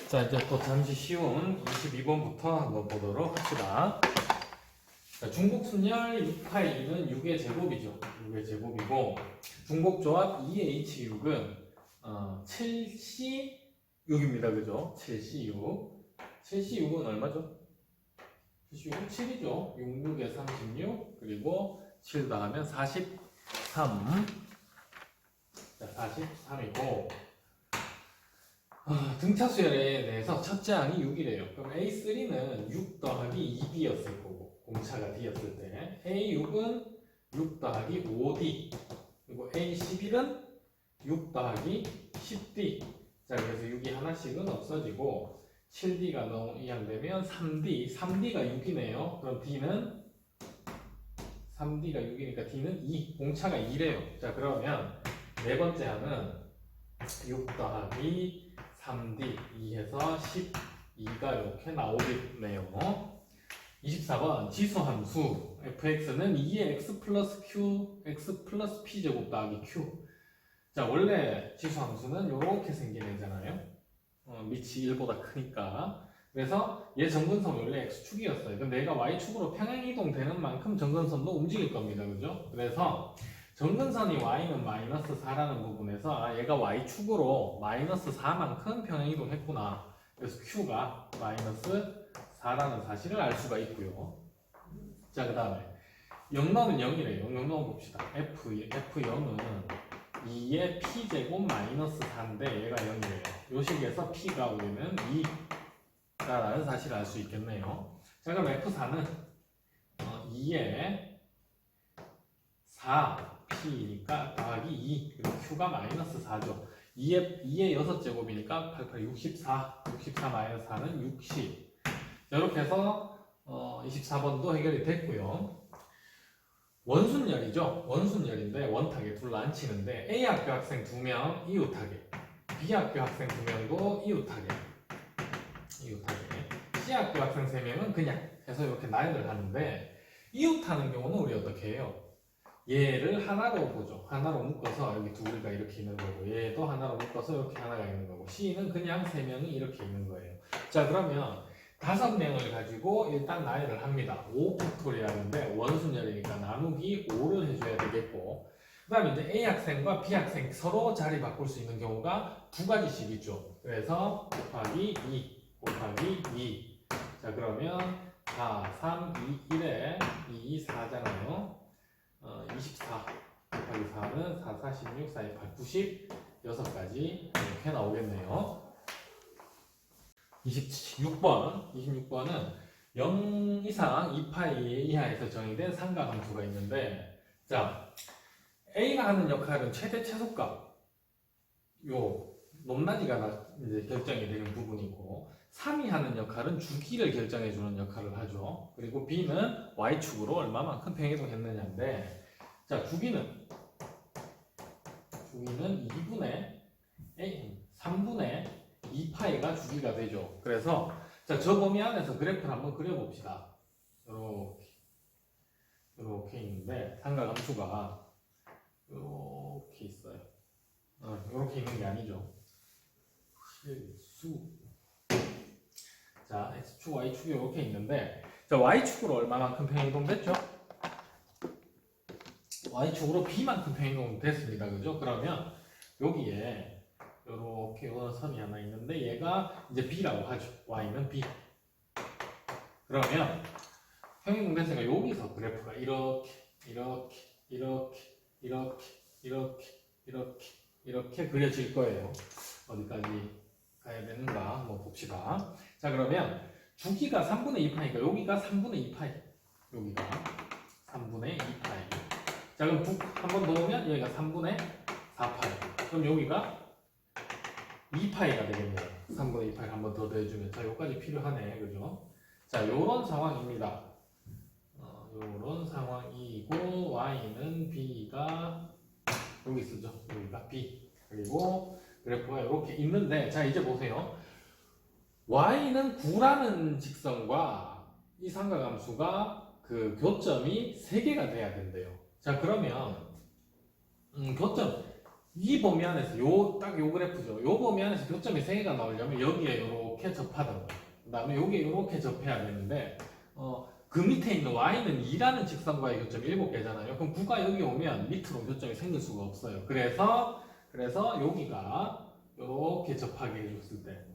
자, 이제 또 잠시 쉬운 22번부터 한번 보도록 합시다. 자, 중복순열 6파이는 6의 제곱이죠. 6의 제곱이고, 중복조합 2H6은 7C6입니다. 그죠? 7C6. 7C6은 얼마죠? 7C6은 7이죠. 6, 6에 36, 그리고 7 더하면 43. 자, 43이고, 등차수열에 대해서 첫째 항이 6이래요. 그럼 A3는 6 더하기 2D였을 거고, 공차가 D였을 때. A6은 6 더하기 5D. 그리고 A11은 6 더하기 10D. 자, 그래서 6이 하나씩은 없어지고, 7D가 이항되면 3D. 3D가 6이네요. 그럼 D는 3D가 6이니까 D는 2. 공차가 2래요. 자, 그러면 네 번째 항은 6 더하기 3D 2해서 12가 이렇게 나오겠네요. 24번 지수함수 fx는 2의 x 플러스 q x 플러스 p 제곱 더하기 q. 자, 원래 지수함수는 이렇게 생긴 애잖아요. 밑이 1보다 크니까. 그래서 얘 점근선 원래 x축이었어요. 근데 얘가 y축으로 평행이동 되는 만큼 점근선도 움직일 겁니다. 그죠? 그래서 점근선이 y는 마이너스 4라는 부분에서 얘가 y축으로 마이너스 4만큼 평행이동했구나. 그래서 q가 마이너스 4라는 사실을 알 수가 있고요. 자, 그 다음에 0 넣으면 0이래요. 0 넣어봅시다. f0은 2의 p제곱 마이너스 4인데 얘가 0이래요. 요 식에서 p가 우리는 2라는 사실을 알 수 있겠네요. 자, 그럼 f4는 2의 4 P니까 더하기 2, 그리고 Q가 마이너스 4죠. 2의 6제곱이니까 88, 64. 64 마이너스 4는 60. 이렇게 해서 24번도 해결이 됐고요. 원순열이죠. 원순열인데 원탁에 둘러 앉히는데 A학교 학생 2명 이웃하게, B학교 학생 2명도 이웃하게, C학교 학생 3명은 그냥 해서 이렇게 나열을 하는데, 이웃하는 경우는 우리 어떻게 해요? 얘를 하나로 보죠. 하나로 묶어서 여기 두 개가 이렇게 있는 거고, 얘도 하나로 묶어서 이렇게 하나가 있는 거고, C는 그냥 3명이 이렇게 있는 거예요. 자, 그러면 5명을 가지고 일단 나열을 합니다. 5팩토리얼인데 원순열이니까 나누기 5를 해줘야 되겠고, 그 다음에 이제 A 학생과 B 학생 서로 자리 바꿀 수 있는 경우가 두 가지씩 있죠. 그래서 곱하기 2. 자, 그러면 4, 3, 2, 1에 2, 4잖아요. 24 곱하기 4는 4, 4, 16, 4, 8, 96가지 이렇게 나오겠네요. 26번은 0 이상 2파이 이하에서 정의된 삼각함수가 있는데, 자, A가 하는 역할은 최대 최소값, 요 높낮이가 이제 결정이 되는 부분이고, 3이 하는 역할은 주기를 결정해주는 역할을 하죠. 그리고 B는 Y축으로 얼마만큼 평행이동했느냐인데, 자, 주기는 3분의 2파이가 주기가 되죠. 그래서 자, 저 범위 안에서 그래프를 한번 그려봅시다. 이렇게 있는데 삼각함수가 이렇게 있어요. 이렇게 있는 게 아니죠. 실수. 자, X축, Y축이 이렇게 있는데, 자, Y축으로 얼마만큼 평행이동 됐죠? Y축으로 B만큼 평행이동 됐습니다. 그죠? 그러면 여기에 이렇게 선이 하나 있는데 얘가 이제 B라고 하죠. Y는 B. 그러면 평행이동 됐으니까 여기서 그래프가 이렇게 그려질 거예요. 어디까지 가야 되는가 한번 봅시다. 자, 그러면 주기가 3분의 2파이니까 여기가 3분의 2파이, 여기가 3분의 2파이. 자, 그럼 한 번 더 오면 여기가 3분의 4파이. 그럼 여기가 2파이가 되겠네요. 3분의 2파이를 한 번 더 더해주면. 자, 여기까지 필요하네. 그죠? 자, 요런 상황입니다. 요런 상황이고, Y는 B가 여기 쓰죠. 여기가 B. 그리고 그래프가 이렇게 있는데, 자, 이제 보세요. Y는 9라는 직선과 이 삼각함수가 그 교점이 3개가 돼야 된대요. 자, 그러면 교점 이 범위 안에서 요 그래프죠. 요 범위 안에서 교점이 3개가 나오려면 여기에 이렇게 접하던 거예요. 그 다음에 여기 이렇게 접해야 되는데 그 밑에 있는 y는 2라는 직선과의 교점이 7개잖아요. 그럼 9가 여기 오면 밑으로 교점이 생길 수가 없어요. 그래서 여기가 이렇게 접하게 해줬을 때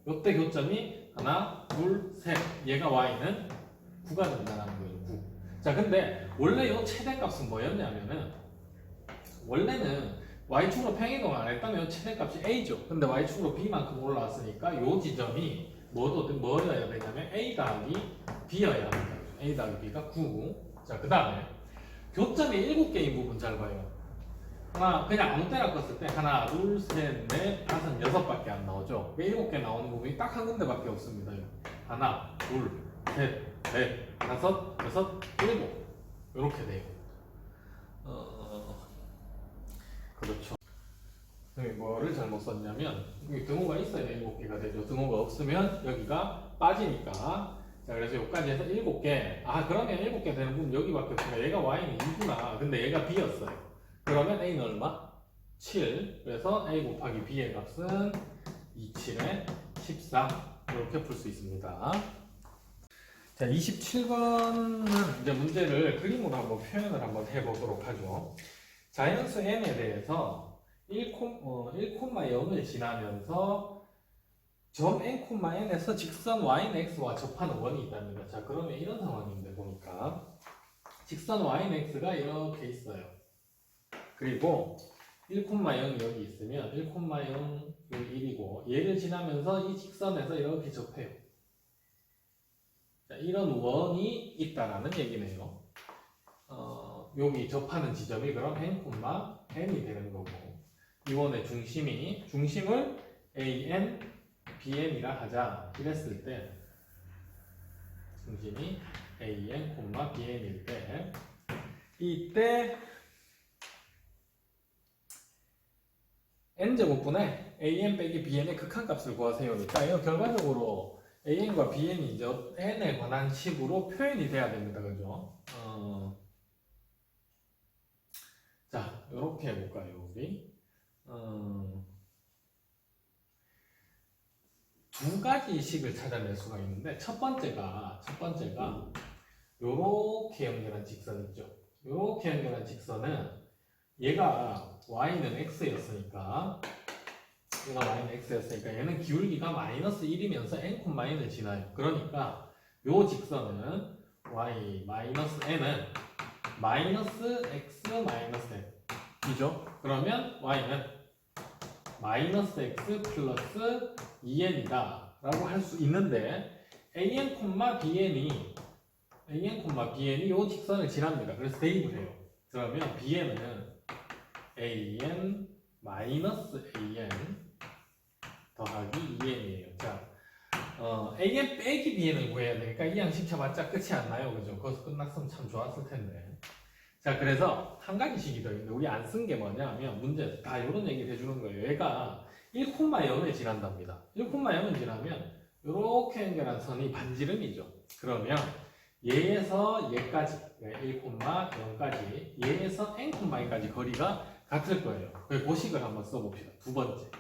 이때 교점이 하나, 둘, 셋. 얘가 y는 9가 된다는 거예요. 9. 자, 근데 원래 이 최대값은 뭐였냐면은 원래는 y축으로 평행이동을 안 했다면 최대값이 a죠. 근데 y축으로 b만큼 올라왔으니까 이 지점이 뭐여야 되냐면 a 더하기 b여야 합니다. a 더하기 b가 9. 자, 그 다음에 교점이 7개인 부분 잘 봐요. 그냥 아무 때나 껐을 때 하나, 둘, 셋, 넷, 다섯, 6밖에 안 나오죠. 7개 나오는 부분이 딱 한 군데밖에 없습니다. 하나, 둘, 셋, 넷, 다섯, 여섯, 7 이렇게 돼요. 그렇죠. 뭐를 잘못 썼냐면 여기 등호가 있어야 7개가 되죠. 등호가 없으면 여기가 빠지니까. 자, 그래서 여기까지 해서 7개. 그러면 7개 되는 부분 여기밖에 없으니까 얘가 y는 2구나. 근데 얘가 b였어요. 그러면 a는 얼마? 7. 그래서 a 곱하기 b의 값은 2, 7에 14. 이렇게 풀 수 있습니다. 자, 27번은 이제 문제를 그림으로 한번 표현을 한번 해보도록 하죠. 자연수 n에 대해서 1,0을 지나면서 점 n,n에서 직선 y는 x와 접하는 원이 있답니다. 자, 그러면 이런 상황인데 보니까 직선 y는 x가 이렇게 있어요. 그리고 1,0이 여기 있으면 1,0 여기 1이고 얘를 지나면서 이 직선에서 이렇게 접해요. 자, 이런 원이 있다라는 얘기네요. 여기 접하는 지점이 그럼 n,n이 되는 거고 이 원의 중심을 an, bn이라 하자 이랬을 때 중심이 an, bn일 때 이때 n제곱분의 an 빼기 bn의 극한값을 구하세요니까 이거 결과적으로 an과 bn이 이제 n에 관한 식으로 표현이 돼야 됩니다. 그죠? 자, 이렇게 해볼까요, 우리? 두 가지 식을 찾아낼 수가 있는데 첫 번째가 요렇게 연결한 직선 있죠. 요렇게 연결한 직선은 얘가 y는 x였으니까 얘는 기울기가 마이너스 1이면서 n,n을 지나요. 그러니까 요 직선은 y 마이너스 n은 마이너스 x 마이너스 n 이죠. 그러면 y는 마이너스 x 플러스 2n이다 라고 할 수 있는데 an, bn이 요 직선을 지납니다. 그래서 대입을 해요. 그러면 bn은 an 마이너스 an 더하기 2n이에요. 자, an 빼기 bn을 구해야 되니까 이 양식 쳐봤자 끝이 안 나요. 그죠? 거기서 끝났으면 참 좋았을 텐데. 자, 그래서 한 가지 식이 더 있는데 우리 안 쓴 게 뭐냐면 문제 다 이런 얘기를 해주는 거예요. 얘가 1,0을 지난답니다. 1,0을 지나면 이렇게 연결한 선이 반지름이죠. 그러면 얘에서 얘까지 1,0까지 얘에서 n,n까지 거리가 같을 거예요. 그 식을 한번 써봅시다. 두 번째.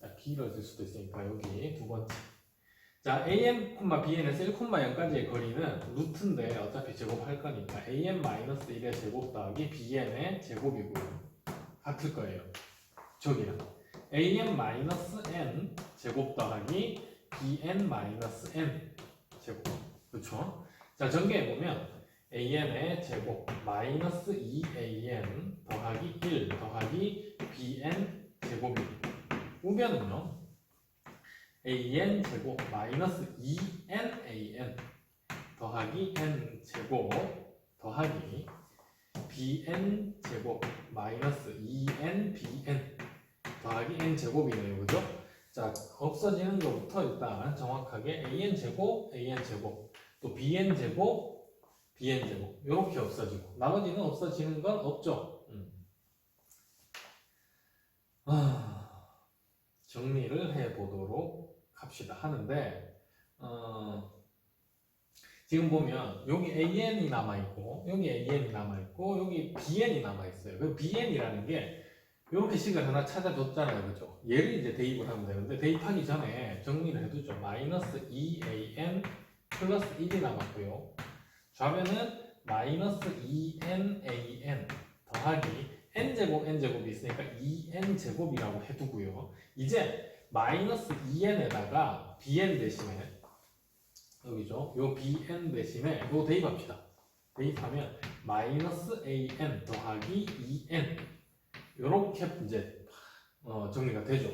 자, 길어질 수도 있으니까 여기 두 번째. 자, an, bn에서 1,0까지의 거리는 루트인데 어차피 제곱할 거니까 an-1의 제곱 더하기 bn의 제곱이고요. 같을 거예요. 저기랑 an-n 제곱 더하기 bn-n 제곱. 그렇죠? 자, 전개해보면 an의 제곱 마이너스 2an 더하기 1 더하기 bn 제곱입니다. 우변은요 an 제곱 마이너스 2nan 더하기 n 제곱 더하기 bn 제곱 마이너스 2n bn 더하기 n 제곱이네요. 그죠? 자, 없어지는 것부터 일단 정확하게 an 제곱 또 bn 제곱 이렇게 없어지고 나머지는 없어지는 건 없죠. 정리를 해보도록 합시다. 하는데 지금 보면 여기 an이 남아있고 여기 an이 남아있고 여기 bn이 남아있어요. 그 bn이라는 게 이렇게 식을 하나 찾아줬잖아요. 그죠? 얘를 이제 대입을 하면 되는데, 대입하기 전에 정리를 해두죠. 마이너스 2an 플러스 1이 남았고요. 좌변은 마이너스 2nan 더하기 n제곱 n제곱이 있으니까 2n제곱이라고 해두고요. 이제 마이너스 2n에다가 bn 대신에 여기죠. 요 bn 대신에 요 대입합시다. 대입하면 마이너스 an 더하기 2n 요렇게 이제 정리가 되죠.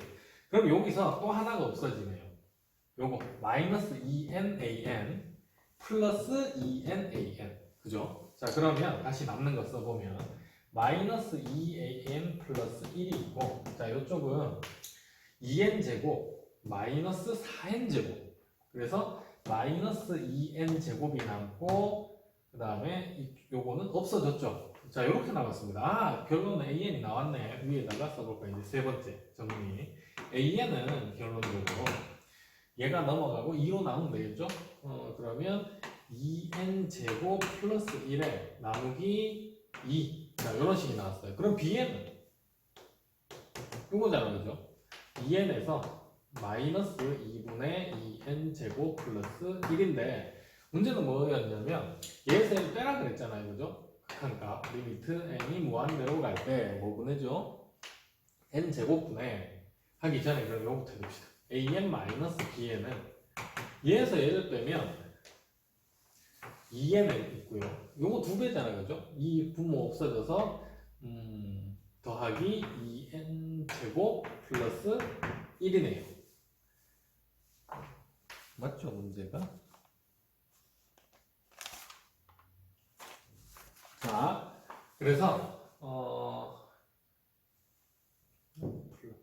그럼 여기서 또 하나가 없어지네요. 요거 마이너스 2nan 플러스 2nan 그죠? 자 그러면 다시 남는 거 써보면 마이너스 2an 플러스 1이 있고, 자 이쪽은 2n 제곱 마이너스 4n 제곱, 그래서 마이너스 2n 제곱이 남고, 그 다음에 요거는 없어졌죠. 자 이렇게 나왔습니다. 아 결론은 an이 나왔네. 위에다가 써볼까. 이제 세 번째 정리. an은 결론적으로 얘가 넘어가고 2로 나오면 되겠죠. 그러면 2n 제곱 플러스 1에 나누기 2. 자 이런 식이 나왔어요. 그럼 bn은 이거잖아요. 그죠? 2n에서 마이너스 2분의 2n 제곱 플러스 1인데 문제는 뭐였냐면 얘에서 얘를 빼라 그랬잖아요. 그죠? 극한값 리미트 n이 무한대로 갈 때 뭐 보내죠? n 제곱분의 하기 전에 그럼 요거부터 해봅시다. an 마이너스 bn은 얘에서 얘를 빼면 2n은 있고요. 요거 두 배잖아요. 그죠? 이 분모 없어져서 더하기 2n 제곱 플러스 1이네요. 맞죠? 문제가? 자, 그래서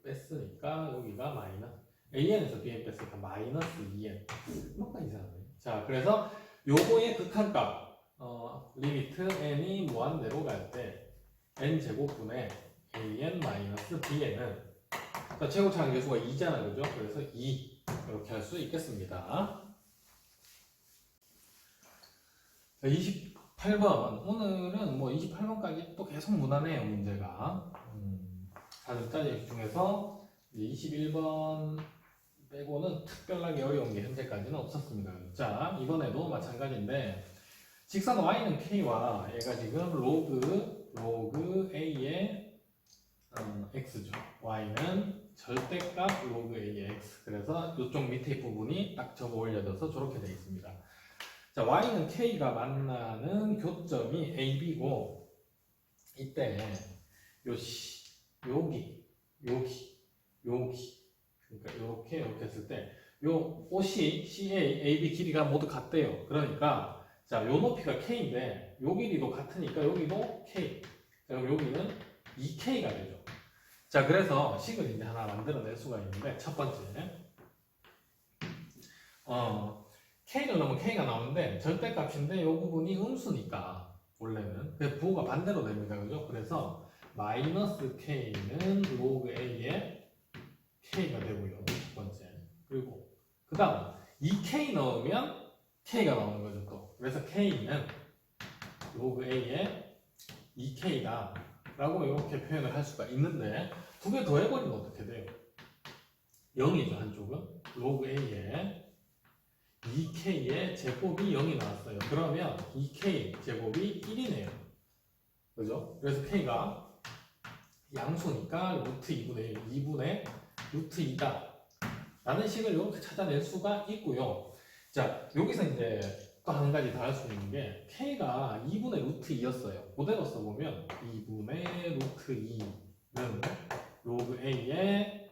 뺐으니까 여기가 마이너스 an에서 bn 뺐으니까 마이너스 2n. 뭔가 이상하네. 자, 그래서 요거의 극한값 리미트 n이 무한대로 갈 때 n 제곱분의 an 마이너스 bn은 자, 최고차항 계수가 2잖아요. 그죠? 그래서 2 이렇게 할 수 있겠습니다. 자, 28번. 오늘은 뭐 28번까지 또 계속 무난해요. 문제가 4점짜리 중에서 21번 빼고는 특별하게 어려운 게 현재까지는 없었습니다. 자, 이번에도 마찬가지인데 직선 y는 k와 얘가 지금 로그 a의 x죠. y는 절대값 로그 a의 x. 그래서 이쪽 밑에 부분이 딱 접어 올려져서 저렇게 되어 있습니다. 자, y는 k가 만나는 교점이 ab고 이때 여기 그러니까 이렇게 했을 때 요 OC, CA, AB 길이가 모두 같대요. 그러니까 자, 요 높이가 K인데 요 길이도 같으니까 여기도 K. 자, 그럼 여기는 2K가 되죠. 자, 그래서 식을 이제 하나 만들어낼 수가 있는데 첫 번째 K를 넣으면 K가 나오는데 절대값인데 요 부분이 음수니까 원래는 그래서 부호가 반대로 됩니다. 그죠? 그래서 마이너스 K는 로그 A의 K가 되고요. 첫 번째. 그리고 그 다음 2K 넣으면 K가 나오는 거죠. 또. 그래서 K는 로그 A의 2K다 라고 이렇게 표현을 할 수가 있는데 두 개 더 해버리면 어떻게 돼요? 0이죠. 한쪽은 로그 A의 2K의 제곱이 0이 나왔어요. 그러면 2K 제곱이 1이네요. 그죠? 그래서 K가 양수니까 루트 2분의 1, 2분의 루트 2다 라는 식을 이렇게 찾아낼 수가 있고요. 자, 여기서 이제 또 한 가지 더 할 수 있는 게 K가 2분의 루트 2였어요. 그대로 써보면 2분의 루트 2는 로그 A의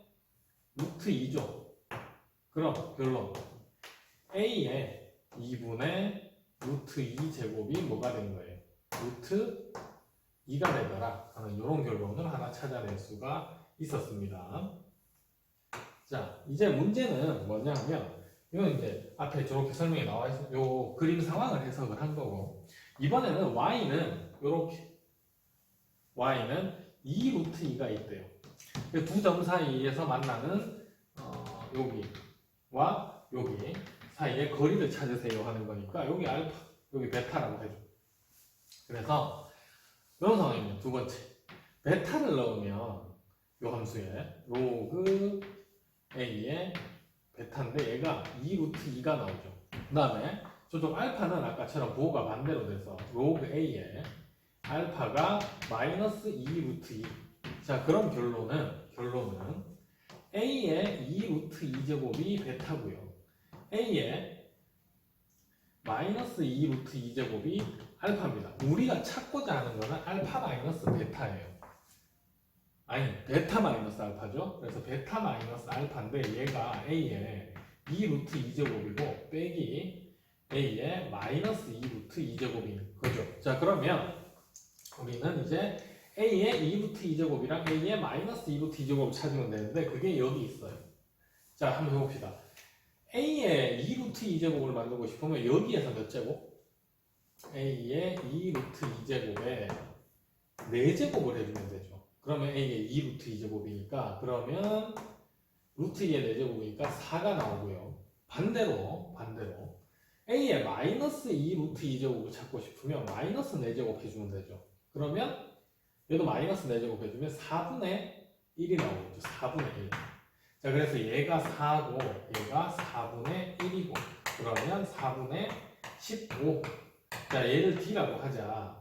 루트 2죠. 그럼 결론 A의 2분의 루트 2 제곱이 뭐가 된 거예요? 루트 2가 되더라 하는 이런 결론을 하나 찾아낼 수가 있었습니다. 자, 이제 문제는 뭐냐 하면 이건 이제 앞에 저렇게 설명이 나와 있어 요 그림 상황을 해석을 한 거고 이번에는 y는 요렇게 y는 2 루트 2가 있대요. 두 점 사이에서 만나는 여기와 여기 사이의 거리를 찾으세요 하는 거니까 여기 알파, 여기 베타라고 해줘. 그래서 이런 상황입니다. 두 번째 베타를 넣으면 요 함수에 로그 A의 베타인데 얘가 2 루트 2가 나오죠. 그 다음에 저쪽 알파는 아까처럼 부호가 반대로 돼서 로그 A의 알파가 마이너스 2 루트 2. 자, 그럼 결론은 A의 2 루트 2제곱이 베타고요. A의 마이너스 2 루트 2제곱이 알파입니다. 우리가 찾고자 하는 거는 알파 마이너스 베타예요. 아니, 베타 마이너스 알파죠. 그래서 베타 마이너스 알파인데 얘가 A의 2 루트 2제곱이고 빼기 A의 마이너스 2 루트 2제곱인 거죠. 자, 그러면 우리는 이제 A의 2 루트 2제곱이랑 A의 마이너스 2 루트 2제곱을 찾으면 되는데 그게 여기 있어요. 자, 한번 해봅시다. A의 2 루트 2제곱을 만들고 싶으면 여기에서 몇 제곱? A의 2 루트 2제곱에 4제곱을 해주면 되죠. 그러면 A의 2 루트 2제곱이니까 그러면 루트 2의 4제곱이니까 4가 나오고요. 반대로 A의 마이너스 2 루트 2제곱을 찾고 싶으면 마이너스 4제곱 해주면 되죠. 그러면 얘도 마이너스 4제곱 해주면 4분의 1이 나오겠죠. 4분의 1. 자, 그래서 얘가 4고 얘가 4분의 1이고 그러면 4분의 15. 자, 얘를 D라고 하자.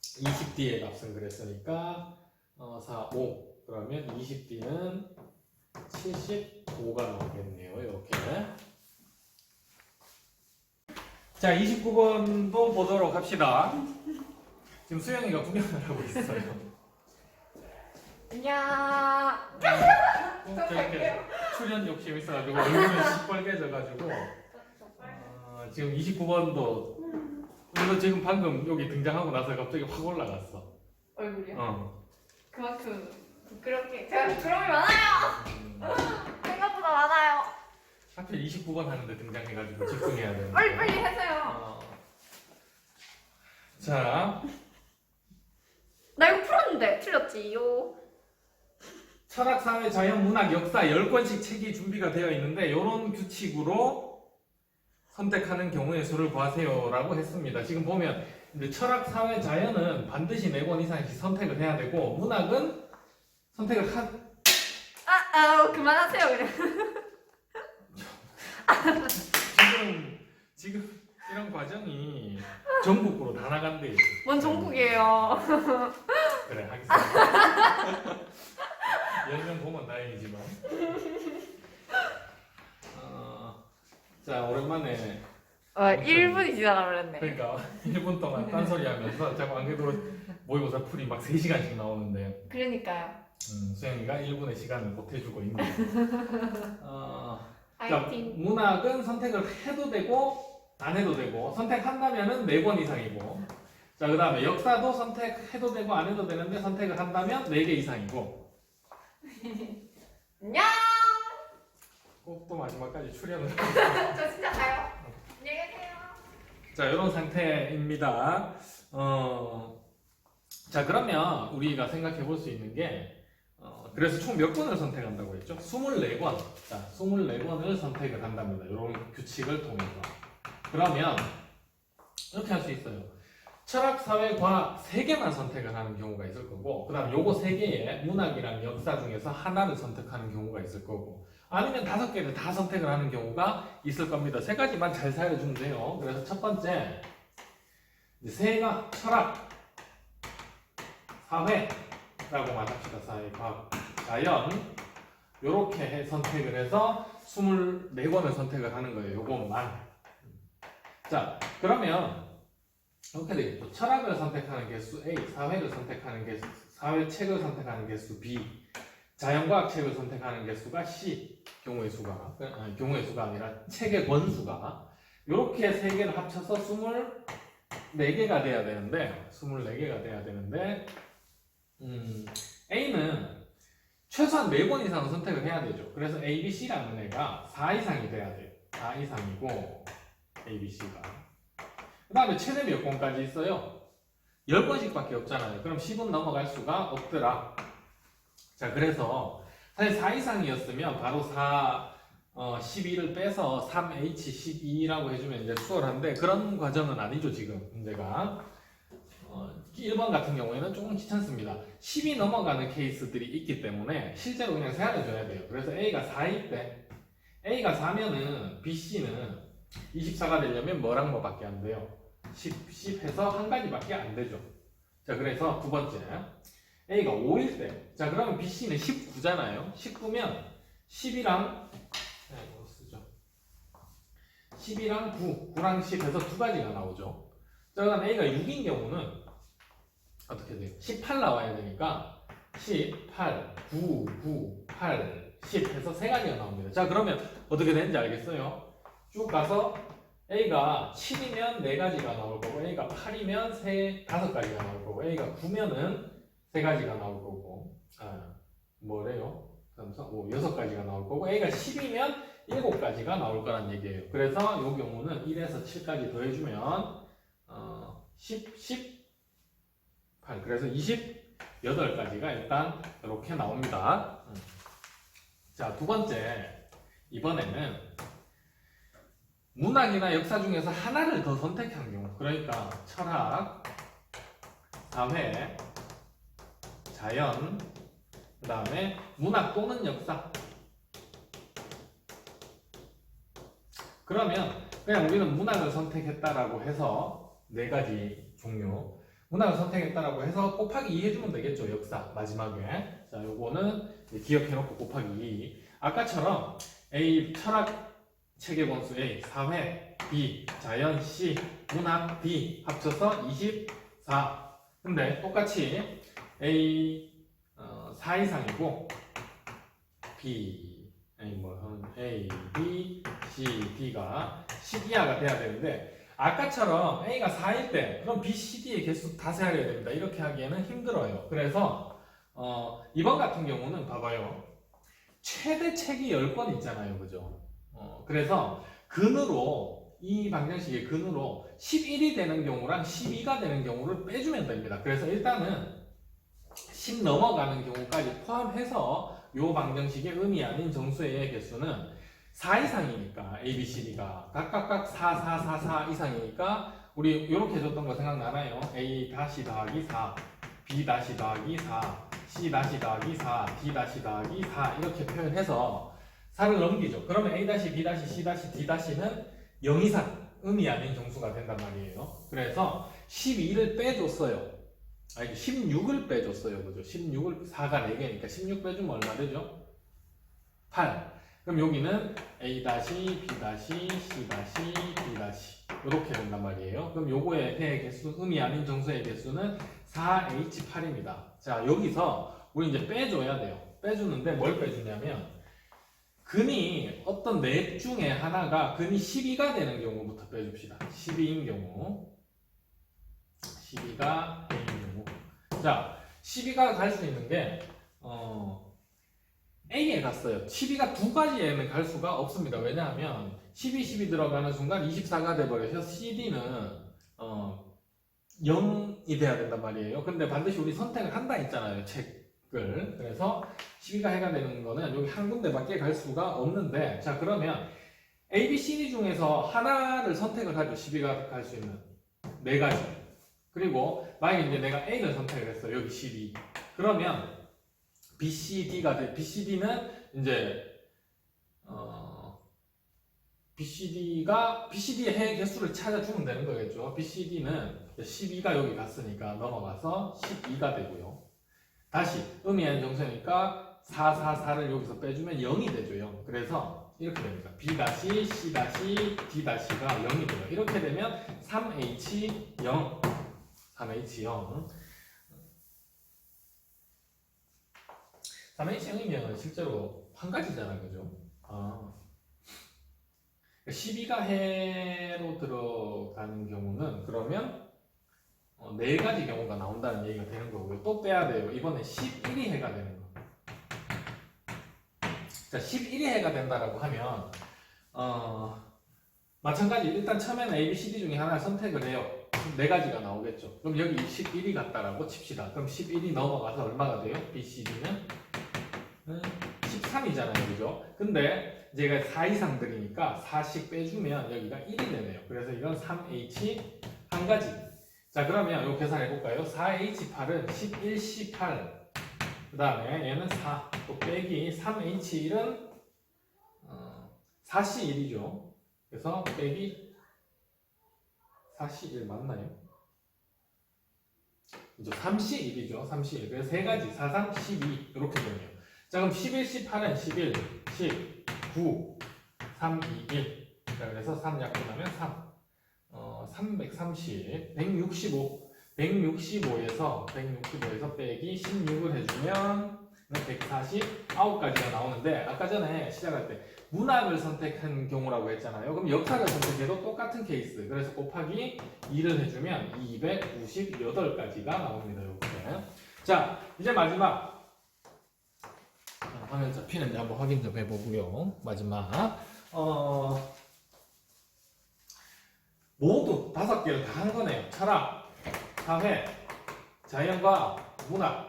20D의 값은 그랬으니까 4, 5. 그러면 20D는 75가 나오겠네요. 이렇게. 자, 29번도 보도록 합시다. 지금 수영이가 구경을 하고 있어요. 안녕. 저렇게 출연 욕심 있어가지고 얼굴이 시뻘개져가지고 지금 29번도 이거 지금 방금 여기 등장하고 나서 갑자기 확 올라갔어. 얼굴이요? 그만큼 부끄럽게 제가 부끄러움이 많아요. 생각보다 많아요. 하필 29번 하는데 등장해가지고 집중해야 되는데. 빨리 하세요. 자, 나 이거 풀었는데 틀렸지요. 철학, 사회, 자연, 문학, 역사 10권씩 책이 준비가 되어 있는데 이런 규칙으로 선택하는 경우의 수를 구하세요라고 했습니다. 지금 보면 이제 철학, 사회, 자연은 반드시 4권 이상씩 선택을 해야 되고 문학은 선택을 그만하세요 그냥. 지금 이런 과정이 전국으로 다 나간대. 뭔 전국이에요. 그래, 하겠습니다. 10명 보면 다행이지만. 자, 오랜만에 1분이 지나가버렸네. 그러니까 1분 동안 딴소리 하면서 자꾸 안 그래도 모의고사 풀이 막 3시간씩 나오는데 그러니까요. 수영이가 1분의 시간을 못 해주고 있네요. 자, 파이팅. 문학은 선택을 해도 되고 안 해도 되고 선택한다면은 4권 이상이고 자, 그 다음에 역사도 선택해도 되고 안 해도 되는데 선택을 한다면 4개 이상이고 안녕. 꼭 또 마지막까지 출연을 저 진짜 가요. 안녕히 계세요. 자, 이런 상태입니다. 자, 그러면 우리가 생각해 볼 수 있는 게 그래서 총 몇 권을 선택한다고 했죠? 24권. 자, 24권을 선택을 한답니다. 이런 규칙을 통해서. 그러면 이렇게 할 수 있어요. 철학, 사회, 과학 3개만 선택을 하는 경우가 있을 거고 그 다음 요거 3개의 문학이랑 역사 중에서 하나를 선택하는 경우가 있을 거고 아니면 5개를 다 선택을 하는 경우가 있을 겁니다. 3가지만 잘 살려주면 돼요. 그래서 첫 번째 철학, 사회라고 말합시다. 사회, 과학, 자연 요렇게 선택을 해서 24권을 선택을 하는 거예요. 요것만. 자, 그러면 이렇게 되겠죠. 철학을 선택하는 개수 A, 사회를 선택하는 개수, 사회 책을 선택하는 개수 B, 자연과학 책을 선택하는 개수가 C, 경우의 수가 아니라 책의 권수가 이렇게 3개를 합쳐서 24개가 돼야 되는데 A는 최소한 4권 이상은 선택을 해야 되죠. 그래서 A, B, C라는 애가 4 이상이 돼야 돼요. 4 이상이고 A, B, C가 그 다음에 최대 몇 권까지 있어요? 10권씩밖에 없잖아요. 그럼 10은 넘어갈 수가 없더라. 자, 그래서 사실 4 이상이었으면 바로 12를 빼서 3H12라고 해주면 이제 수월한데 그런 과정은 아니죠. 지금 문제가 1번 같은 경우에는 조금 귀찮습니다. 10이 넘어가는 케이스들이 있기 때문에 실제로 그냥 세안해줘야 돼요. 그래서 A가 4일 때 A가 4면은 BC는 24가 되려면 뭐랑 뭐밖에 안 돼요? 10 해서 한 가지밖에 안 되죠. 자, 그래서 두 번째 A가 5일 때, 자 그러면 BC는 19잖아요. 19면 10이랑 이거 쓰죠. 10이랑 9, 9랑 10 해서 두 가지가 나오죠. 자, 그다음 A가 6인 경우는 어떻게 돼요? 18 나와야 되니까 18, 9, 9, 8, 10 해서 세 가지가 나옵니다. 자, 그러면 어떻게 되는지 알겠어요? 쭉 가서 A가 7이면 4가지가 나올 거고, A가 8이면 5가지가 나올 거고, A가 9면은 3가지가 나올 거고, 뭐래요? 6가지가 나올 거고, A가 10이면 7가지가 나올 거란 얘기예요. 그래서 이 경우는 1에서 7까지 더해주면 18. 그래서 28가지가 일단 이렇게 나옵니다. 자, 두 번째. 이번에는 문학이나 역사 중에서 하나를 더 선택한 경우. 그러니까 철학, 사회, 자연, 그 다음에 문학 또는 역사. 그러면 그냥 우리는 문학을 선택했다라고 해서 4가지 종류. 문학을 선택했다라고 해서 곱하기 2 해주면 되겠죠. 역사 마지막에. 자, 요거는 기억해놓고 곱하기 2. 아까처럼 A 철학 체계 번수 A, 사회 B, 자연 C, 문학 D 합쳐서 24. 근데 똑같이 A 4 이상이고 B A, B, C, D가 10 이하가 돼야 되는데 아까처럼 A가 4일 때 그럼 B, C, D의 개수 다 세야 됩니다. 이렇게 하기에는 힘들어요. 그래서 이번 같은 경우는 봐봐요. 최대 책이 10권 있잖아요. 그죠? 그래서 근으로 이 방정식의 근으로 11이 되는 경우랑 12가 되는 경우를 빼주면 됩니다. 그래서 일단은 10 넘어가는 경우까지 포함해서 이 방정식의 의미 아닌 정수의 개수는 4 이상이니까 A, B, C, D가 각각 4, 4, 4, 4 이상이니까 우리 이렇게 줬던 거 생각나나요? A 다시 더하기 4, B 다시 더하기 4, C 다시 더하기 4, D 다시 더하기 4 이렇게 표현해서 4를 넘기죠. 그러면 A 다시 B 다시 C 다시 D 다시는 0 이상 의미 아닌 정수가 된단 말이에요. 그래서 12를 빼줬어요. 아니 16을 빼줬어요. 그죠? 16을 4가 4개니까 16 빼주면 얼마 되죠? 8. 그럼 여기는 A 다시 B 다시 C 다시 D 다시 이렇게 된단 말이에요. 그럼 요거의 해의 개수, 의미 아닌 정수의 개수는 4H8입니다. 자, 여기서 우리 이제 빼줘야 돼요. 빼주는데 뭘 빼주냐면 근이 어떤 넷 중에 하나가 근이 12가 되는 경우부터 빼줍시다. 12인 경우 12가 A인 경우. 자, 12가 갈 수 있는 게 A에 갔어요. 12가 두 가지에는 갈 수가 없습니다. 왜냐하면 12 들어가는 순간 24가 돼버려서 CD는 0이 돼야 된단 말이에요. 근데 반드시 우리 선택을 한다 했잖아요. 책을. 그래서 12가 해가 되는 거는 여기 한 군데밖에 갈 수가 없는데, 자, 그러면 A, B, C, D 중에서 하나를 선택을 하죠. 12가 갈 수 있는 4가지. 그리고 만약에 이제 내가 A를 선택을 했어. 여기 CD. 그러면 BCD가 돼. BCD는 이제 BCD의 해 개수를 찾아주면 되는 거겠죠. BCD는 12가 여기 갔으니까 넘어가서 12가 되고요. 다시 의미 아닌 정수니까 4, 4, 4를 여기서 빼주면 0이 되죠. 0. 그래서 이렇게 됩니다. B 다시 C 다시 D 다시가 0이 돼요. 이렇게 되면 3H0 3H0 3H0이면 실제로 한 가지잖아요. 그죠? 12가 해로 들어가는 경우는 그러면 4가지 경우가 나온다는 얘기가 되는 거고요. 또 빼야 돼요. 이번에 11이 해가 되는 거. 자, 11이 해가 된다라고 하면 마찬가지 일단 처음에는 A, B, C, D 중에 하나를 선택을 해요. 4가지가 나오겠죠. 그럼 여기 11이 같다라고 칩시다. 그럼 11이 넘어가서 얼마가 돼요? B, C, D는 13이잖아요. 그죠? 근데 제가 4 이상들이니까 4씩 빼주면 여기가 1이 되네요. 그래서 이건 3H 한 가지. 자, 그러면 이거 계산해볼까요? 4H8은 11C8. 그 다음에 얘는 4. 또 빼기 3H1은 4C1이죠. 그래서 빼기 4C1 맞나요? 이제 3C1이죠. 3C1. 그래서 세 가지. 4, 3, 12. 이렇게 되네요. 자, 그럼 11C8은 11, 10, 9, 3, 2, 1. 자, 그래서 3 약분하면 3. 330, 165. 165에서 빼기 16을 해주면 149가지가 나오는데, 아까 전에 시작할 때 문학을 선택한 경우라고 했잖아요. 그럼 역사를 선택해도 똑같은 케이스. 그래서 곱하기 2를 해주면 298가지가 나옵니다. 이렇게. 자, 이제 마지막. 화면 잡히는지 한번 확인 좀 해보고요. 마지막. 모두 5개를 다 한 거네요. 철학, 사회, 자연과학, 문학,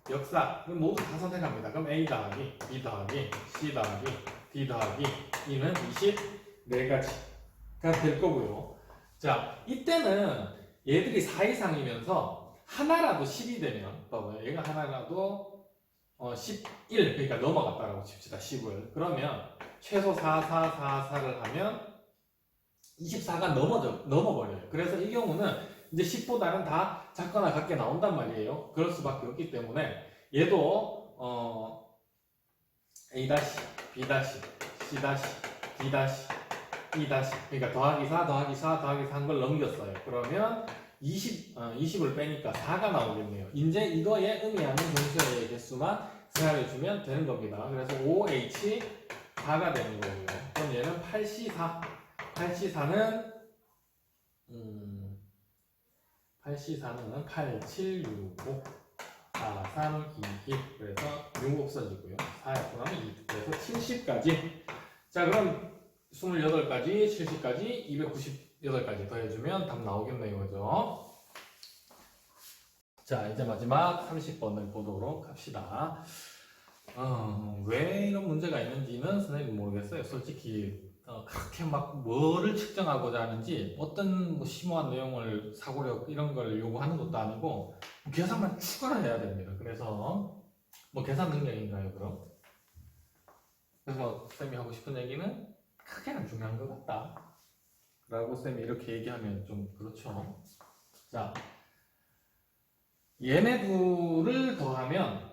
역사. 그럼 모두 다 선택합니다. 그럼 A 더하기, B 더하기, C 더하기, D 더하기 E는 24가지가 될 거고요. 자, 이때는 얘들이 4 이상이면서 하나라도 10이 되면, 봐봐요. 얘가 하나라도 11, 그러니까 넘어갔다라고 칩시다. 10을. 그러면 최소 4, 4, 4, 4를 하면 24가 넘어버려요. 그래서 이 경우는 이제 10보다는 다 작거나 같게 나온단 말이에요. 그럴 수밖에 없기 때문에 얘도 A-, B-, C-, D-, E-, 그러니까 더하기 4, 더하기 4, 더하기 4 한 걸 넘겼어요. 그러면 20을 빼니까 4가 나오겠네요. 이제 이거에 의미하는 분수의 개수만 생각해주면 되는 겁니다. 그래서 5H4가 되는 거고요. 그럼 얘는 8C4. 8C4는 8, 7, 6, 5, 4, 3, 2, 1. 그래서 6 없어지고요. 4 약분하면 2. 그래서 70까지. 자, 그럼 28가지, 70까지, 298가지 더해주면 답 나오겠네요. 그죠? 자, 이제 마지막 30번을 보도록 합시다. 왜 이런 문제가 있는지는 선생님 모르겠어요. 솔직히 그렇게 막 뭐를 측정하고자 하는지 어떤 뭐 심오한 내용을 사고력 이런 걸 요구하는 것도 아니고 계산만 추가를 해야 됩니다. 그래서 뭐 계산 능력인가요, 그럼? 그래서 쌤이 하고 싶은 얘기는 크게 안 중요한 것 같다 라고 쌤이 이렇게 얘기하면 좀 그렇죠. 자, 얘네 둘을 더하면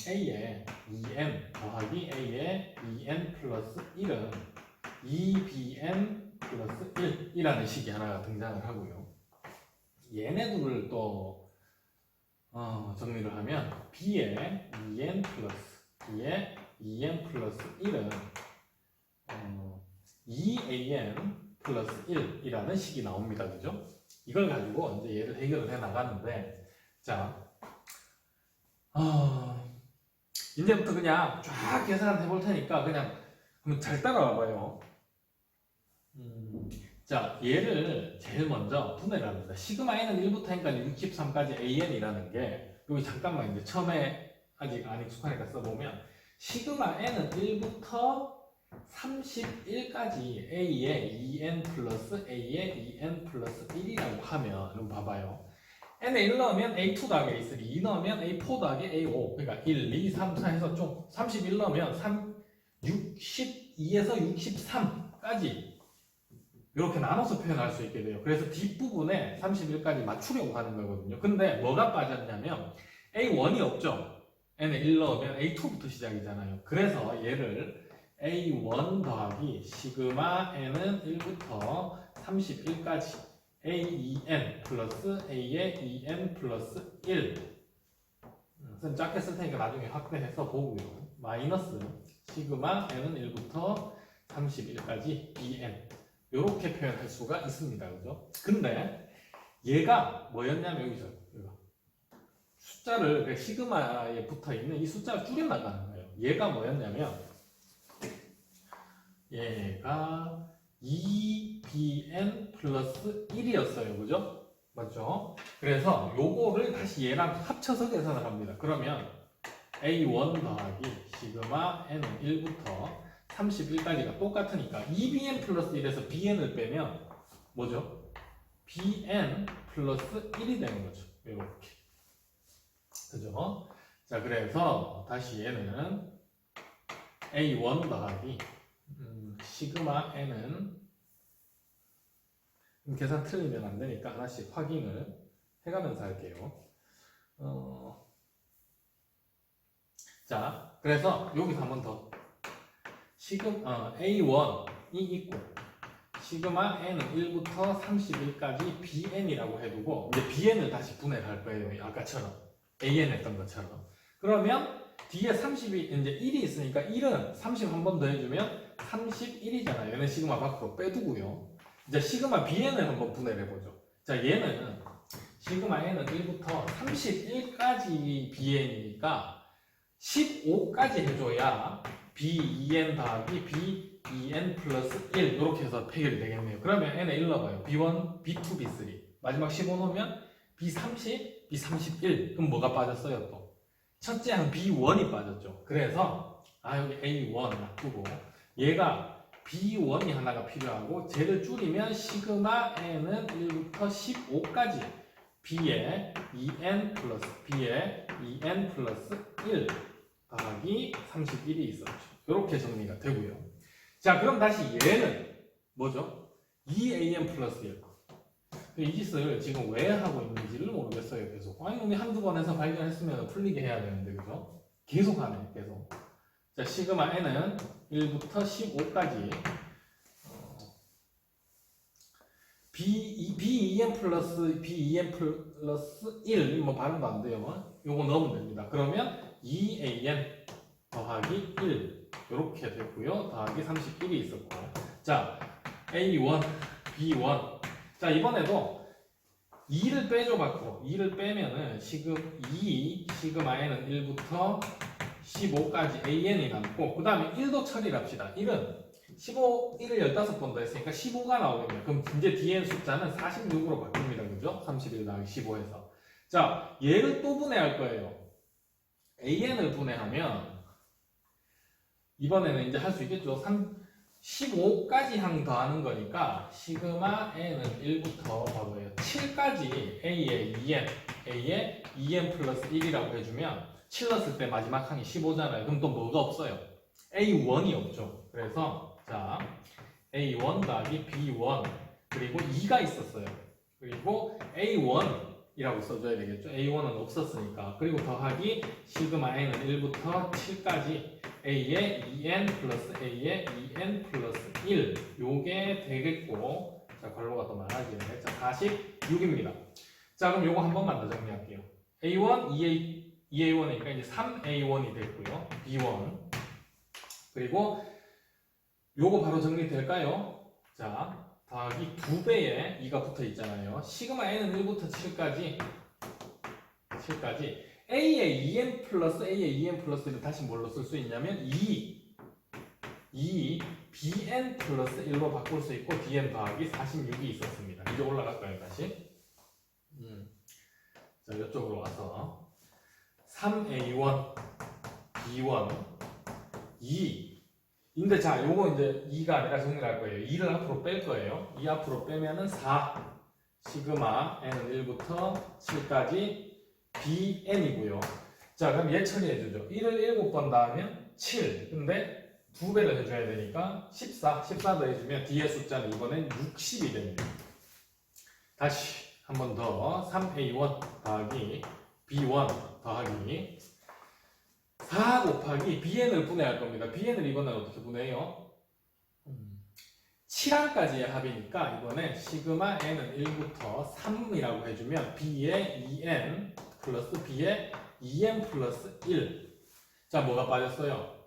A에 2n 더하기 A에 2n 플러스 1은 2bn 플러스 1이라는 식이 하나가 등장을 하고요. 얘네 둘을 또 정리를 하면 b에 2n 플러스 b에 2n 플러스 1은 2an 플러스 1이라는 식이 나옵니다. 그죠? 이걸 가지고 이제 얘를 해결을 해 나가는데, 자, 이제부터 그냥 쫙 계산해 볼 테니까 그냥 한번 잘 따라와 봐요. 자, 얘를 제일 먼저 분해를 합니다. 시그마 n은 1부터 n까지 63까지 an이라는 게, 여기 잠깐만 이제 처음에 아직 안 익숙하니까 써보면, 시그마 n은 1부터 31까지 a에 2n 플러스 a에 2n 플러스 1이라고 하면, 여러분 봐봐요. n에 1 넣으면 a2 더하기 a3, 2 넣으면 a4 더하기 a5, 그러니까 1, 2, 3, 4 해서 총 31 넣으면 62에서 63까지 이렇게 나눠서 표현할 수 있게 돼요. 그래서 뒷부분에 31까지 맞추려고 하는 거거든요. 근데 뭐가 빠졌냐면 A1이 없죠. n에 1 넣으면 A2부터 시작이잖아요. 그래서 얘를 A1 더하기 시그마 n은 1부터 31까지 A2n 플러스 A의 2n 플러스 1. 쌤 작게 쓸 테니까 나중에 확대해서 보고요. 마이너스 시그마 n은 1부터 31까지 2n. 이렇게 표현할 수가 있습니다. 그죠? 근데 얘가 뭐였냐면 여기서 숫자를 시그마에 붙어 있는 이 숫자를 줄여나가는 거예요. 얘가 뭐였냐면 얘가 2bn 플러스 1이었어요. 그죠? 맞죠? 그래서 요거를 다시 얘랑 합쳐서 계산을 합니다. 그러면 a1 더하기 시그마 n은 1부터 31까지가 똑같으니까 2bn 플러스 1에서 bn을 빼면 뭐죠? bn 플러스 1이 되는 거죠. 이렇게. 그죠? 자, 그래서 다시 얘는 a1 더하기 시그마 n은 계산 틀리면 안 되니까 하나씩 확인을 해가면서 할게요. 자, 그래서 여기서 한 번 더. A1이 있고, 시그마 n은 1부터 31까지 bn이라고 해두고, 이제 bn을 다시 분해를 할 거예요. 아까처럼. an 했던 것처럼. 그러면 뒤에 30이, 이제 1이 있으니까 1은 30 한 번 더 해주면 31이잖아요. 얘는 시그마 밖으로 빼두고요. 이제 시그마 bn을 한번 분해를 해보죠. 자, 얘는 시그마 n은 1부터 31까지 bn이니까 15까지 해줘야 b2n 더하기 b2n 플러스 1 이렇게 해서 해결이 되겠네요. 그러면 n에 1 넣어봐요. b1, b2, b3 마지막 15 넣으면 b30, b31 그럼 뭐가 빠졌어요 또? 첫째 항 b1이 빠졌죠. 그래서 여기 a1 놔두고 얘가 b1이 하나가 필요하고 쟤를 줄이면 시그마 n은 1부터 15까지 b의 2n 플러스 b의 2n 플러스 1 더하기 31이 있었죠. 이렇게 정리가 되고요. 자, 그럼 다시 얘는 뭐죠? 2an 플러스 1. 이 짓을 지금 왜 하고 있는지를 모르겠어요. 계속. 우리 한두 번 해서 발견했으면 풀리게 해야 되는데, 그죠? 계속 하네, 계속. 자, 시그마 n은 1부터 15까지 b2n 플러스 b2n 플러스 1 뭐 발음도 안 돼요. 요거 넣으면 됩니다. 그러면 2an 더하기 1 이렇게 됐고요. 더하기 31이 있었고, 자 a1, b1. 자, 이번에도 2를 빼줘 밖으로. 2를 빼면은 시그마 n은 1부터 15까지 an이 남고, 그 다음에 1도 처리를 합시다. 1은 1을 15번 더 했으니까 15가 나오겠네요. 그럼 이제 뒤에 숫자는 46으로 바뀝니다. 그죠? 31 더하기 15에서. 자, 얘를 또 분해할 거예요. an을 분해하면 이번에는 이제 할 수 있겠죠. 15까지 항 더하는 거니까 시그마 n은 1부터 봐봐요. 7까지 a의 2n 플러스 1이라고 해주면 7 넣었을 때 마지막 항이 15잖아요. 그럼 또 뭐가 없어요? a1이 없죠. 그래서 자, a1 더하기 b1 그리고 2가 있었어요. 그리고 a1이라고 써줘야 되겠죠. a1은 없었으니까. 그리고 더하기 시그마 n은 1부터 7까지 a의 2n 플러스 a의 2n 플러스 1 요게 되겠고, 자, 괄호가 더 많아지네. 자, 46입니다. 자, 그럼 요거 한 번만 더 정리할게요. a1, 2a1이니까 이제 3a1이 됐고요. b1 그리고 요거 바로 정리될까요? 자, 더하기 2배에 2가 붙어 있잖아요. 시그마 n은 1부터 7까지 a의 2n 플러스 a의 2n 플러스를 다시 뭘로 쓸 수 있냐면 2 bn 플러스 1로 바꿀 수 있고 dn 더하기 46이 있었습니다. 이제 올라갈까요 다시? 자, 이쪽으로 와서 3a1 b1 2 근데 자, 요거 이제 2가 아니라 정리를 할 거예요. 2를 앞으로 뺄 거예요. 2 앞으로 빼면은 4 시그마 n은 1부터 7까지 bn이고요. 자, 그럼 얘 처리해주죠. 1을 7번 더하면 7. 근데 2배를 해줘야 되니까 14 더 해주면 뒤에 숫자는 이번엔 60이 됩니다. 다시 한 번 더 3a1 더하기 b1 더하기 4 곱하기 bn을 분해할 겁니다. bn을 이번엔 어떻게 분해해요? 7항까지의 합이니까 이번에 시그마 n은 1부터 3이라고 해주면 b의 2n 플러스 b의 2n 플러스 1. 자, 뭐가 빠졌어요?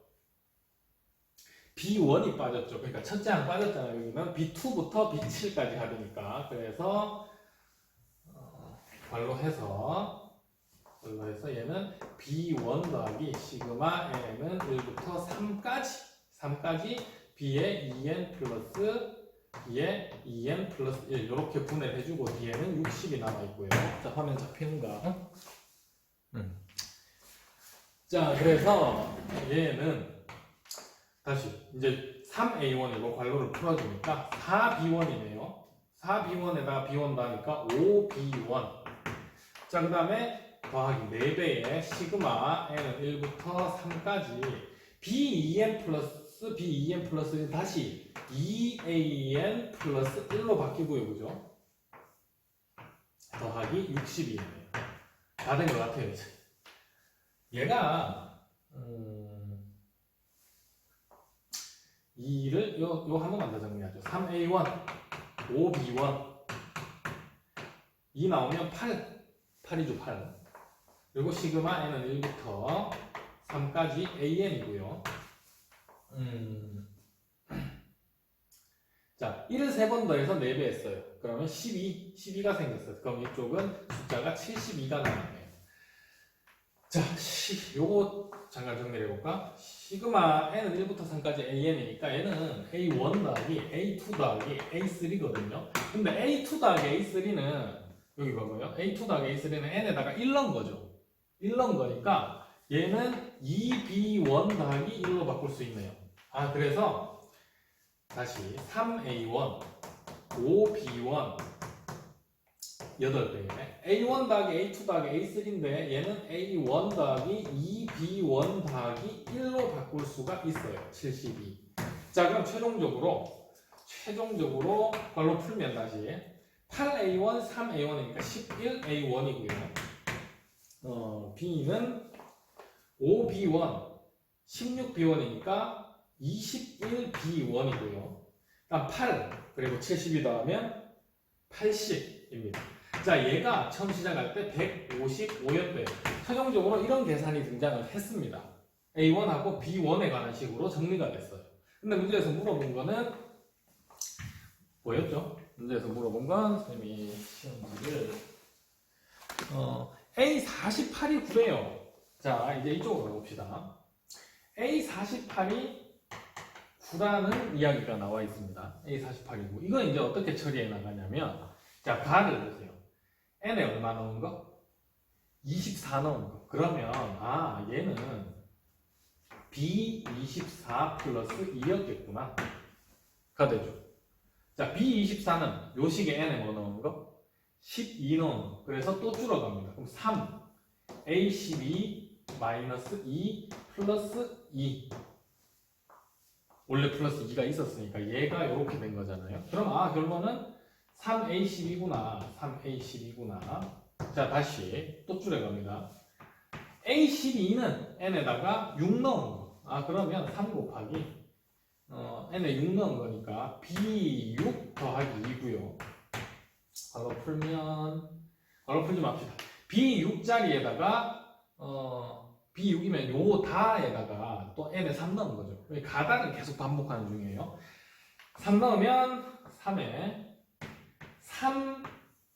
b1이 빠졌죠. 그러니까 첫째 항 빠졌잖아요. 여기는 b2부터 b7까지 합이니까. 그래서 괄로 해서 얘는 b1 더하기 시그마 n은 1부터 3까지 b의 2n 플러스 b의 2n 플러스 1 이렇게 분해를 해주고 뒤에는 60이 남아있고요. 자, 화면 잡히는가? 자, 그래서 얘는 다시 이제 3a1이고 괄호를 풀어주니까 4b1이네요. 4b1에다가 b1 더하니까 5b1. 자, 그 다음에 더하기 4배의 시그마 n은 1부터 3까지 b2n 플러스 b2n 플러스 다시 2an 플러스 1로 바뀌고요. 그죠? 더하기 62네요. 다 된 것 같아요. 이제. 얘가 2를 요 한 번만 더 정리하죠. 3a1 5b1 2 나오면 8이죠. 8. 그리고 시그마 n은 1부터 3까지 an이고요. 자, 1을 3번 더해서 4배 했어요. 그러면 12가 생겼어요. 그럼 이쪽은 숫자가 72가 나왔네요. 자, 요거 잠깐 정리해 볼까? 시그마 n은 1부터 3까지 an이니까 얘는 a1 더하기 a2 더하기 a3거든요. 근데 a2 더하기 a3는 여기 봐봐요. a2 더하기 a3는 n에다가 1 넣은 거죠. 1 넣은 거니까 얘는 2b1 더하기 1로 바꿀 수 있네요. 아, 그래서 다시 3a1 5b1 8배에 a1 더하기 a2 더하기 a3인데 얘는 a1 더하기 2b1 더하기 1로 바꿀 수가 있어요. 72. 자, 그럼 최종적으로 발로 풀면 다시 8a1 3a1이니까 11a1이고요. b는 5b1 16b1이니까 21b1이고요. 그다음 8 그리고 72 더하면 80입니다. 자, 얘가 처음 시작할 때 155였대요. 최종적으로 이런 계산이 등장을 했습니다. A1하고 B1에 관한 식으로 정리가 됐어요. 근데 문제에서 물어본 거는 뭐였죠? 문제에서 물어본 건 선생님이 시험지를 A48이 9래요. 자, 이제 이쪽으로 가봅시다. A48이 9라는 이야기가 나와 있습니다. A48이 9. 이건 이제 어떻게 처리해 나가냐면, 자, 가를 보세요. n에 얼마 넣은 거? 24 넣은 거. 그러면 얘는 B24 플러스 2였겠구나. 가 되죠. 자, B24는 요 식에 n에 뭐 넣은 거? 12 넣은 거. 그래서 또 줄어갑니다. 그럼 3 A12 마이너스 2 플러스 2. 원래 플러스 2가 있었으니까 얘가 이렇게 된 거잖아요. 그럼 결론은 3A12구나. 3A12구나. 자, 다시 또 줄여갑니다. A12는 n에다가 6 넣은 거. 그러면 3 곱하기 n에 6 넣은 거니까 B6 더하기 2고요. 바로 풀지 맙시다. B6자리에다가 B6이면 요 다에다가 또 n에 3 넣은 거죠. 가다는 계속 반복하는 중이에요. 3 넣으면 3에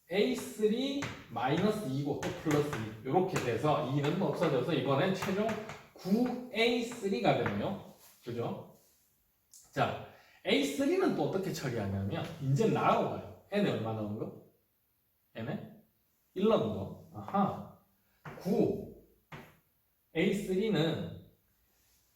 3A3 마이너스 2고 또 플러스 2 이렇게 돼서 2는 없어져서 이번엔 최종 9A3가 되네요. 그죠? 자, A3는 또 어떻게 처리하냐면 이제 나라고 가요. n에 얼마 넣은 거? n에 1 넣은 거. 9 A3는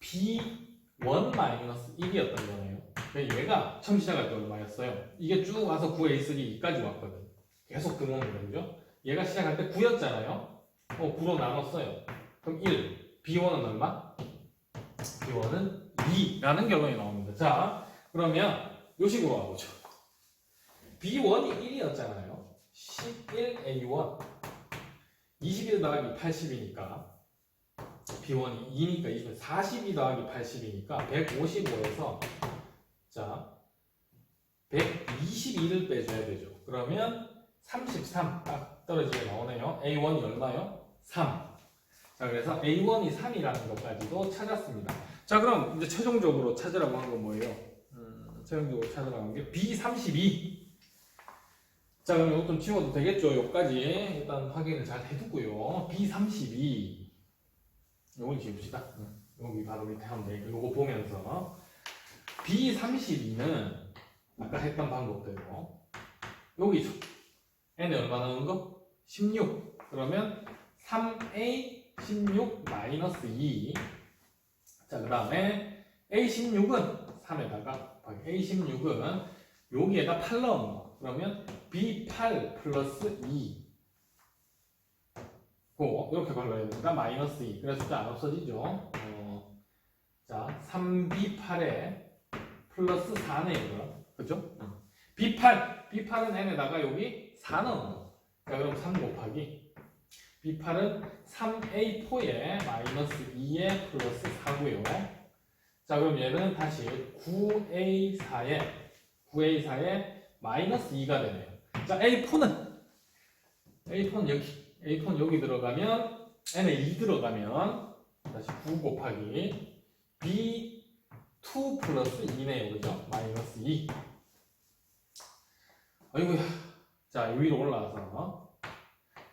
B1 마이너스 1이었던 거네요. 얘가 처음 시작할 때 얼마였어요? 이게 쭉 와서 9A3까지 왔거든. 계속 들어오는 거죠. 얘가 시작할 때 9였잖아요. 9로 나눴어요. 그럼 1. B1은 얼마? B1은 2라는 결론이 나옵니다. 자, 그러면 요 식으로 와보죠. B1이 1이었잖아요. 11A1 21 더하기 80이니까 B1이 2니까 20, 42 더하기 80이니까 155에서 자 122를 빼줘야 되죠. 그러면 33 딱 떨어지게 나오네요. A1이 얼마요? 3. 자, 그래서 A1이 3이라는 것까지도 찾았습니다. 자, 그럼 이제 최종적으로 찾으라고 한 건 뭐예요? 최종적으로 찾으라고 한 게 B32. 자, 그럼 이거 좀 지워도 되겠죠? 여기까지 일단 확인을 잘 해두고요. B32 요걸 지웁시다. 여기 바로 밑에 하면 되니까 요거 보면서 B32는 아까 했던 방법대로 여기죠. n에 얼마 넣은 거? 16. 그러면 3A16 마이너스 2. 자, 그 다음에 A16은 3에다가 A16은 여기에다 8 넣은 거. 그러면 B8 플러스 2 이렇게 걸러야 됩니다. 마이너스 2. 그래서 숫자 안 없어지죠. 자, 3B8에 플러스 4네요. 그죠? B8은 n에다가 여기 4 넣는 거. 자, 그럼 3 곱하기 B8은 3A4에 마이너스 2에 플러스 4고요. 자, 그럼 얘는 다시 9A4에 마이너스 2가 되네요. 자, A4는 여기 들어가면 n에 2 들어가면 다시 9 곱하기 B2 플러스 2네요. 그죠? 마이너스 2. 아이고야. 자, 위로 올라와서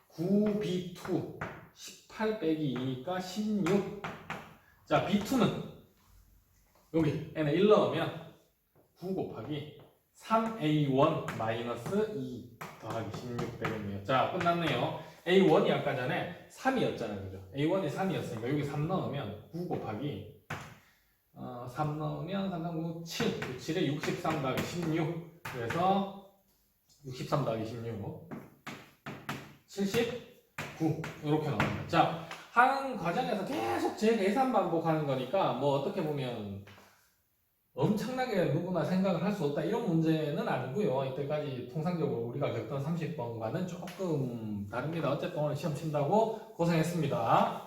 9B2 18 빼기 2니까 16. 자, B2는 여기 n에 1 넣으면 9 곱하기 3A1 마이너스 2 더하기 16 되겠네요. 자, 끝났네요. A1이 아까 전에 3이었잖아요. 그죠? A1이 3이었으니까 여기 3 넣으면 9 곱하기 3 넣으면 3, 3, 9, 7. 7에 63 더하기 16. 그래서 63 더하기 16. 79. 이렇게 나옵니다. 자, 한 과정에서 계속 재계산 반복하는 거니까 뭐 어떻게 보면 엄청나게 누구나 생각을 할 수 없다 이런 문제는 아니고요. 이때까지 통상적으로 우리가 겪던 30번과는 조금 다릅니다. 어쨌든 오늘 시험 친다고 고생했습니다.